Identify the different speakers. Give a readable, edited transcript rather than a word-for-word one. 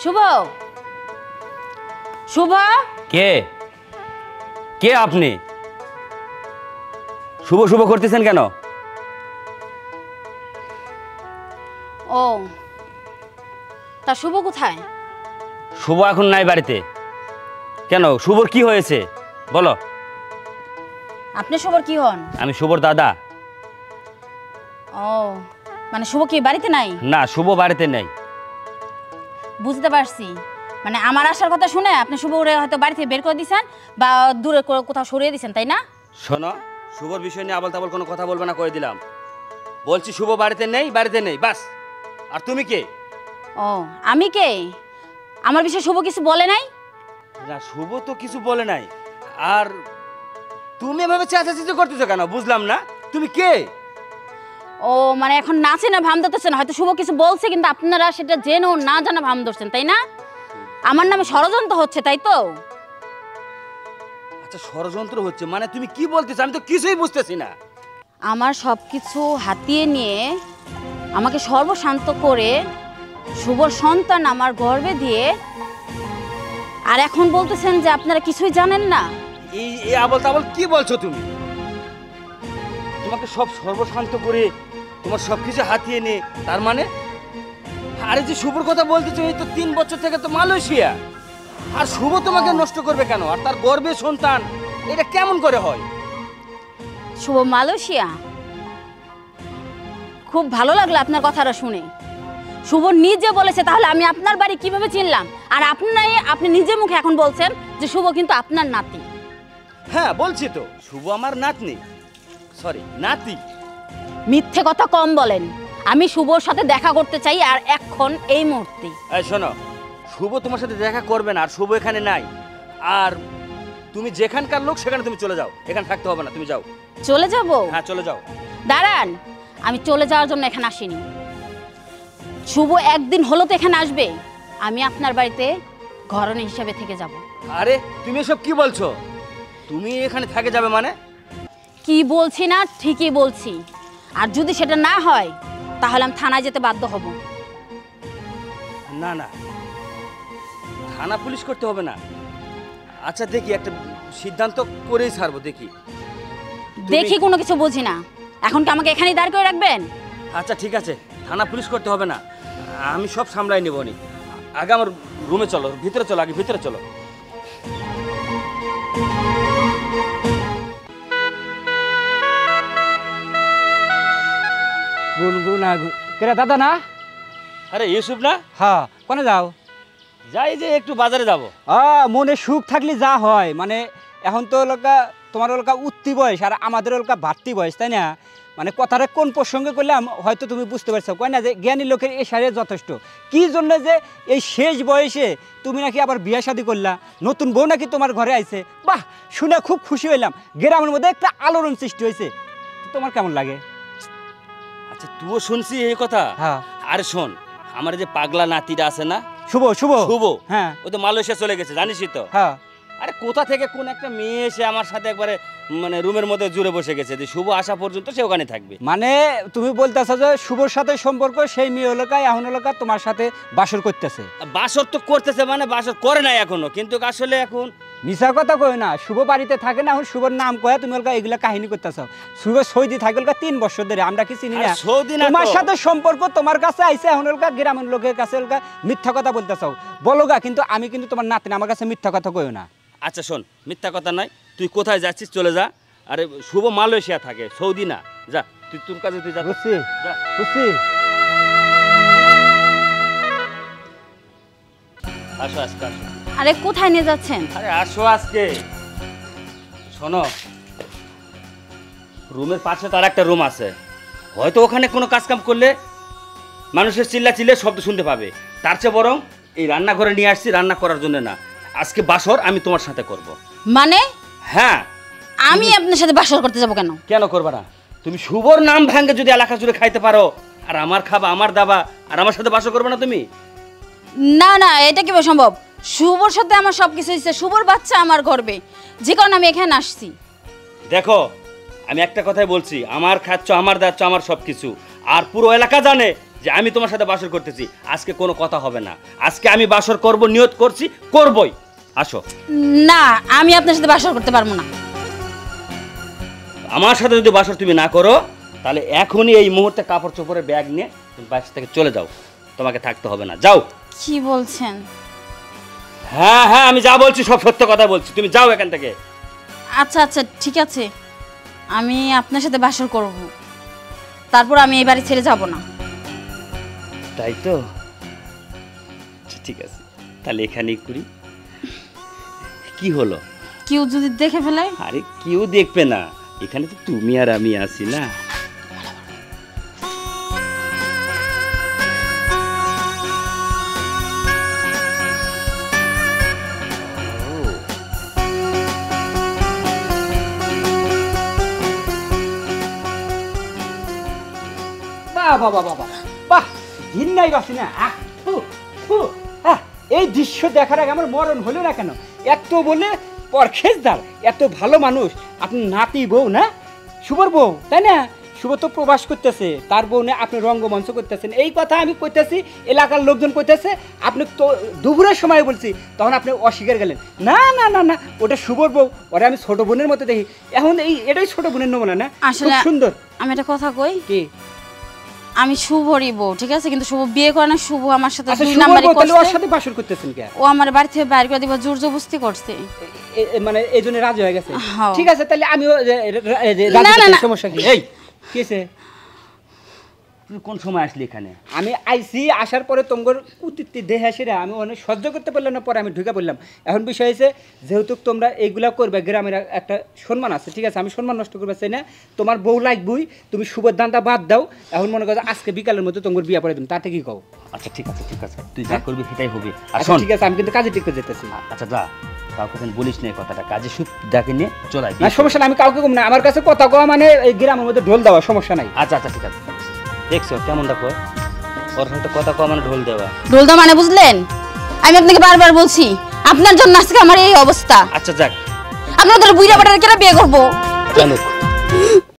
Speaker 1: শুভ, শুভ।
Speaker 2: কে কে আপনি? শুভ শুভ করতেছেন কেন?
Speaker 1: ও, তা শুভ কোথায়?
Speaker 2: শুভ এখন নাই বাড়িতে। কেন, শুভর কি হয়েছে বলো?
Speaker 1: আপনি শুভর কি হন?
Speaker 2: আমি শুভর দাদা।
Speaker 1: ও, মানে শুভ কি বাড়িতে নাই?
Speaker 2: না, শুভ বাড়িতে নেই।
Speaker 1: বুঝতে পারছি, মানে আমার আসার কথা শুনে আপনি শুভরে হয়তো বাড়ি থেকে বের করে দিয়েছেন বা দূরে কোথাও সরিয়ে দিয়েছেন, তাই না?
Speaker 2: শোনো, শুভর বিষয় নিয়ে আবল তাবল কোনো কথা বলবে না, করে দিলাম। বলছি শুভ বাড়িতে নেই, বাড়িতে নেই, বাস। আর তুমি কে?
Speaker 1: ও, আমি কে? আমার বিষয়ে শুভ কিছু বলে নাই?
Speaker 2: না, শুভ তো কিছু বলে নাই। আর তুমি এভাবে চেঁচাচেঁচি করতেছো কেন বুঝলাম না। তুমি কে?
Speaker 1: ও, মানে এখন নাচে না ভাম ধরতেছেন, হয়তো শুভ কিছু বলছে কিন্তু আপনারা সেটা জেনেও না জানা ভাম ধরছেন, তাই না? আমার নামে ষড়যন্ত্র হচ্ছে, তাই তো?
Speaker 2: আচ্ছা, ষড়যন্ত্র হচ্ছে মানে তুমি কি বলতেছো? আমি তো কিছুই বুঝতেছি না।
Speaker 1: আমার সব কিছু হাতিয়ে নিয়ে আমাকে সর্বশান্ত করে শুভর সন্তান আমার গর্ভে দিয়ে আর এখন বলতেছেন যে আপনারা কিছুই জানেন না।
Speaker 2: এই আবল তাবল কি বলছো তুমি? তোমাকে সব সর্বশান্ত করে তোমার সবকিছু হাতিয়ে নে, তার মানে? আরে যে শুভর কথা বলতেছো, এই তো 3 বছর থেকে তো মালয়েশিয়া। আর শুভ তোমাকে নষ্ট করবে কেন? আর তার গর্ভে সন্তান, এটা কেমন করে হয়?
Speaker 1: শুভ মালয়েশিয়া? খুব ভালো লাগলো আপনার কথাটা শুনে। শুভ নিজে বলেছে, তাহলে আমি আপনার বাড়ি কিভাবে চিনলাম? আর আপনি নিজে মুখে এখন বলছেন যে শুভ কিন্তু আপনার নাতি।
Speaker 2: হ্যাঁ, বলছি তো, শুভ আমার নাতনি, সরি নাতি।
Speaker 1: মিথ্যে কথা কম বলেন। আমি শুভর সাথে দেখা করতে চাই, আর এখন এই মুহূর্তে।
Speaker 2: এই শোনো, শুভ তোমার সাথে দেখা করবে না, আর শুভ এখানে নাই। আর তুমি যেখানকার লোক সেখানে তুমি চলে যাও, এখানে থাকতে হবে না, তুমি যাও।
Speaker 1: চলে যাব?
Speaker 2: হ্যাঁ, চলে যাও।
Speaker 1: দাঁড়ান, আমি চলে যাওয়ার জন্য এখানে আসিনি। শুভ একদিন হলো তো এখানে আসবে, আমি আপনার বাড়িতে ঘরণী হিসেবে থেকে যাব।
Speaker 2: আরে তুমি এসব কি বলছো? তুমি এখানে থেকে যাবে মানে?
Speaker 1: কি বলছি না ঠিকই বলছি। আর যদি সেটা না হয় তাহলে আমি থানায় যেতে বাধ্য হব।
Speaker 2: না না, থানা পুলিশ করতে হবে না। আচ্ছা দেখি, একটা সিদ্ধান্ত করেই ছাড়বো, দেখি।
Speaker 1: দেখি কোনো কিছু বুঝি না, এখন কি আমাকে এখানেই দাঁড় করে রাখবেন?
Speaker 2: আচ্ছা ঠিক আছে, থানা পুলিশ করতে হবে না, আমি সব সামলাই নেব নি। আগে আমার রুমে চলো, ভিতরে চলো, আগে ভিতরে চলো।
Speaker 3: গুনগুনা কেরে দাদা না?
Speaker 2: আরে ইউসুফ না?
Speaker 3: হ্যাঁ, কোনে যাও?
Speaker 2: যাই যে একটু বাজারে যাব।
Speaker 3: মনে সুখ থাকলে যা হয়, মানে এখন তো লোকা তোমার লোকা উঠতি বয়স আর আমাদের লোকা বাড়তি বয়স, তাই না? মানে কথাটা কোন প্রসঙ্গে করলাম হয়তো তুমি বুঝতে পারছো, কয় না যে জ্ঞানী লোকের এই সারে যথেষ্ট। কি জন্য যে এই শেষ বয়সে তুমি নাকি আবার বিয়ে শাদী করলা, নতুন বউ নাকি তোমার ঘরে আইছে, বাহ শুনে খুব খুশি হইলাম। গ্রামের মধ্যে একটা আলোড়ন সৃষ্টি হয়েছে। তোমার কেমন লাগে?
Speaker 2: আচ্ছা, তুইও শুনছি এই কথা?
Speaker 3: হ্যাঁ।
Speaker 2: আরে শোন, আমার যে পাগলা নাতিটা আছে না,
Speaker 3: শুভ শুভ
Speaker 2: শুভ,
Speaker 3: হ্যাঁ,
Speaker 2: ও তো মালয়েশিয়া চলে গেছে, জানিসই তো।
Speaker 3: হ্যাঁ।
Speaker 2: আরে কোথা থেকে কোন একটা মেয়ে এসে আমার সাথে একবারে মানে রুমের মধ্যে জুড়ে বসে গেছে যে শুভ আসা পর্যন্ত সে ওখানে থাকবে।
Speaker 3: মানে তুমি বলতেছো যে শুভর সাথে সম্পর্ক সেই মেয়ে এলাকায় এখন এলাকা তোমার সাথে বাসর করতেছে?
Speaker 2: বাসর তো করতেছে, মানে বাসর করে নাই এখনো, কিন্তু আসলে এখন
Speaker 3: মিছা কথা কই না, শুভ বাড়িতে থাকে না, এখন শুভর নাম কয়ে তুমি ওলকা এগুলা কাহিনী করতেছো। শুভ সৌদি থাকে ওলকা 3 বছর ধরে, আমরা কি চিনি না?
Speaker 2: সৌদি না,
Speaker 3: তোমার সাথে সম্পর্ক তোমার কাছে আইছে, এখন ওলকা গ্রামের লোকের কাছে ওলকা মিথ্যা কথা বলতেছো। বলো গা, কিন্তু আমি কিন্তু তোমার নাতি না, আমার কাছে মিথ্যা কথা কইও না।
Speaker 2: আচ্ছা শোন, মিথ্যা কথা নয়, তুই কোথায় যাচ্ছিস চলে যা। আরে শুভ মালয়েশিয়া থাকে, সৌদি না, যা তুই তোর কাজে তুই যা।
Speaker 3: বুঝছি
Speaker 2: যা।
Speaker 3: বুঝছি।
Speaker 2: আসো আজকে, আসো।
Speaker 1: আরে কোথায় নিয়ে যাচ্ছেন?
Speaker 2: আরে আসো আজকে। শোনো, রুমের পাশে তার একটা রুম আছে, হয়তো ওখানে কোনো কাজ কাম করলে মানুষের চিল্লা চিল্লে শব্দ শুনতে পাবে। তার চেয়ে বরং এই রান্নাঘরে নিয়ে আসছি রান্না করার জন্য না, আজকে বাসর আমি তোমার সাথে করব।
Speaker 1: মানে?
Speaker 2: হ্যাঁ।
Speaker 1: আমি আপনার সাথে বাসর করতে যাব কেন?
Speaker 2: কেন করবে না? তুমি শুভর নাম ভাঙ্গে যদি এলাকা জুড়ে খাইতে পারো, আর আমার খাবা আমার দাবা, আর আমার সাথে বাসর করবে না তুমি?
Speaker 1: না না, এটা কিভাবে সম্ভব? শুভর সাথে আমার সবকিছু হচ্ছে, শুভর বাচ্চা আমার গর্বে, যে কারণে আমি এখানে আসছি।
Speaker 2: দেখো, আমি একটা কথাই বলছি, আমার খাচ্ছ, আমার দাচ্ছ, আমার সব কিছু, আর পুরো এলাকা জানে যে আমি তোমার সাথে বাসর করতেছি। আজকে কোনো কথা হবে না, আজকে আমি বাসর করব, নিয়ত করছি, করবই। আসো।
Speaker 1: না, আমি আপনার সাথে বাসর করতে পারবো না।
Speaker 2: আমার সাথে যদি বাসর তুমি না করো তাহলে এখনই এই মুহূর্তে কাপড় চোপড়ের ব্যাগ নিয়ে তুমি বাসা থেকে চলে যাও, তোমাকে থাকতে হবে না, যাও।
Speaker 1: কি বলছেন?
Speaker 2: হ্যাঁ হ্যাঁ, আমি যা বলছি সব সত্য কথা বলছি, তুমি যাও এখান থেকে।
Speaker 1: আচ্ছা আচ্ছা ঠিক আছে, আমি আপনার সাথে বাসর করব, তারপর আমি এই বাড়ি ছেড়ে যাব না।
Speaker 2: তাই তো, আচ্ছা, ঠিক আছে, তাহলে এখানেই করি। কি হলো?
Speaker 1: কেউ যদি দেখে ফেলে?
Speaker 2: আরে কেউ দেখবে না, এখানে তো তুমি আর আমি আছি না।
Speaker 3: বাহ বাহ বাহ বাহ বাহ, ঘিন্নাই বাসি না। এই দৃশ্য দেখার আগে আমার মরণ হলো না কেন? এত বলে পরখেজদার, এত ভালো মানুষ, আপনি নাতি বউ না, শুভর বউ, তাই না? শুভ তো প্রবাস করতেছে, তার বউ না আপনি রঙ্গমঞ্চ করতেছেন। এই কথা আমি কইতেছি, এলাকার লোকজন কইতেছে, আপনি তো দুপুরের সময় বলছি, তখন আপনি অস্বীকার গেলেন। না না না না, ওটা শুভর বউ, ওরা আমি ছোট বোনের মতো দেখি। এখন এটাই ছোট বোনের নমুনা না?
Speaker 1: আসলে
Speaker 3: সুন্দর।
Speaker 1: আমি একটা কথা কই,
Speaker 3: কি?
Speaker 1: আমি শুভরই বউ, ঠিক আছে, কিন্তু শুভ বিয়ে করে না। শুভ আমার সাথে
Speaker 3: আচ্ছা,
Speaker 1: দুই
Speaker 3: শুভর
Speaker 1: নাম্বারই
Speaker 3: বউ, তাহলে ওর
Speaker 1: করছে।
Speaker 3: সাথে বাসর করতেছেন কে?
Speaker 1: ও আমার বাড়ি থেকে বাইরে করে দিব, জোর জবরদস্তি করছে।
Speaker 3: মানে এই জন্য রাজি হয়ে গেছে।
Speaker 1: হ্যাঁ।
Speaker 3: ঠিক আছে, তাহলে আমিও
Speaker 1: না, না, না।
Speaker 3: সমস্যা কি?
Speaker 2: এই
Speaker 3: কি হয়েছে?
Speaker 2: তুই কোন সময় আসলি এখানে?
Speaker 3: আমি আইসি, আসার পরে তোমার কুতিত্তি দেহে আসিরা আমি অনেক সহ্য করতে পারলাম না, পরে আমি ঢুকে পড়লাম। এখন বিষয় হয়েছে, যেহেতু তোমরা এইগুলা করবে, গ্রামের একটা সম্মান আছে, ঠিক আছে, আমি সম্মান নষ্ট করবে চাই না। তোমার বউ লাগবই, তুমি শুভর দানটা বাদ দাও। এখন মনে করো আজকে বিকালের মধ্যে তোমার বিয়ে পড়ে দিন, তাতে কি কও?
Speaker 2: আচ্ছা ঠিক আছে, ঠিক আছে, তুই যা করবি সেটাই হবে। আর
Speaker 3: আচ্ছা
Speaker 2: শোন,
Speaker 3: ঠিক আছে, আমি কিন্তু কাজে টিকতে যেতেছি।
Speaker 2: আচ্ছা যা, কাউকে যেন বলিস না এই কথাটা, কাজে সুখ ডাকে নিয়ে চলে আয়।
Speaker 3: না সমস্যা নাই, আমি কাউকে কম না, আমার কাছে কথা কওয়া মানে এই গ্রামের মধ্যে ঢোল দেওয়া, সমস্যা নাই।
Speaker 2: আচ্ছা আচ্ছা ঠিক আছে, দেখছো কেমন দেখো, ওর সাথে কথা কওয়া মানে ঢোল দেওয়া।
Speaker 1: ঢোলদা মানে বুঝলেন? আমি আপনাকে বারবার বলছি, আপনার জন্য আজকে আমার এই অবস্থা।
Speaker 2: আচ্ছা যাক,
Speaker 1: আপনাদের বুইড়া বাটার কেন বিয়ে করবো?
Speaker 2: জানুক